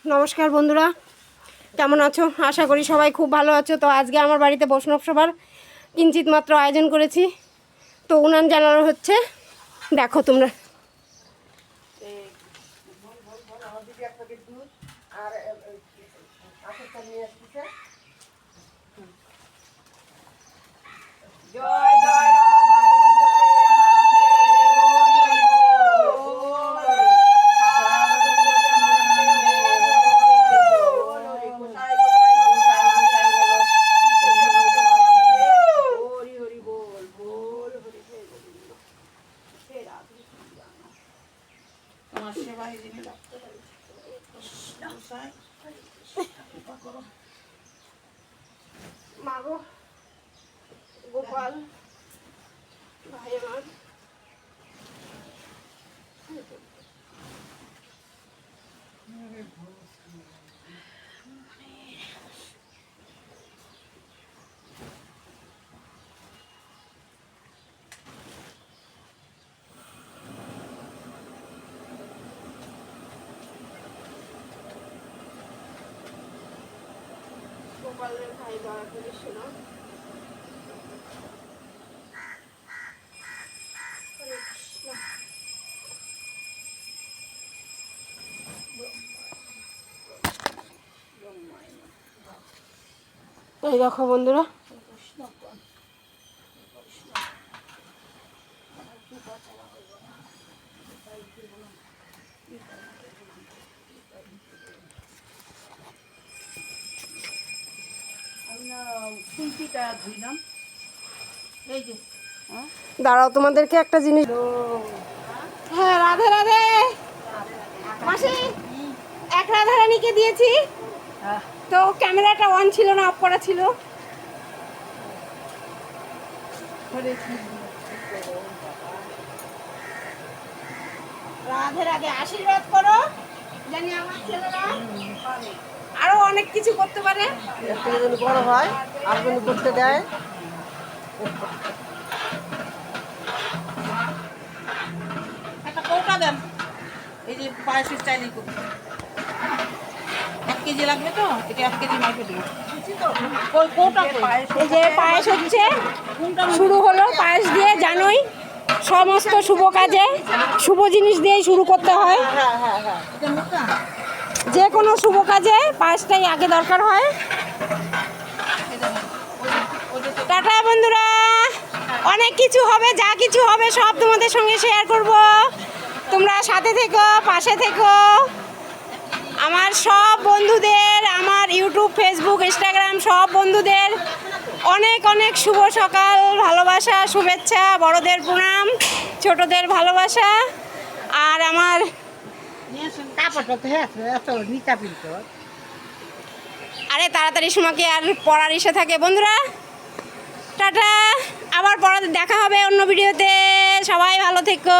নমস্কার বন্ধুরা, কেমন আছো? আশা করি সবাই খুব ভালো আছো। তো আজকে আমার বাড়িতে বৈষ্ণব সভার কিঞ্চিত মাত্র আয়োজন করেছি। তো উনান জ্বালানো হচ্ছে, দেখো তোমরা। জয় জয় মাগো গোপাল ভাই আমার। গোপালের ভাই দয়া করে শোনো। এই দেখো বন্ধুরা, দাঁড়াও তোমাদেরকে একটা জিনিস। হ্যাঁ, রাধে রাধে মাসি। এক রাধারানীকে দিয়েছি, তো ক্যামেরাটা অন ছিল না, অফ করা ছিল। রাধে রাধে, আশীর্বাদ করো জানি আমার ছেলেরা আরো অনেক কিছু করতে পারে, বড় হয় আর করতে দেয়। একটা কৌটা দেন, এই যে পায়েসের স্টাইল করুন। 1 কেজি লাগবে তো, এটা 1 কেজি মাইপে দিন। এই যে পায়েস হচ্ছে, শুরু হলো পায়েস দিয়ে। জানোই সমস্ত শুভ কাজে শুভ জিনিস দিয়েই শুরু করতে হয়। যে কোনো শুভ কাজে পায়েসটাই আগে দরকার হয়। টাটা বন্ধুরা, অনেক কিছু হবে, যা কিছু হবে সব তোমাদের সঙ্গে শেয়ার করব। তোমরা সাথে থেকো, পাশে থেকো। আমার সব বন্ধুদের, আমার ইউটিউব, ফেসবুক, ইনস্টাগ্রাম সব বন্ধুদের অনেক অনেক শুভ সকাল, ভালোবাসা, শুভেচ্ছা। বড়দের প্রণাম, ছোটদের ভালোবাসা। আর আমার আরে তাড়াতাড়ি সময়কে আর পড়ার ইসে থাকে। বন্ধুরা টাটা, আবার পড়াতে দেখা হবে অন্য ভিডিওতে। সবাই ভালো থেকো।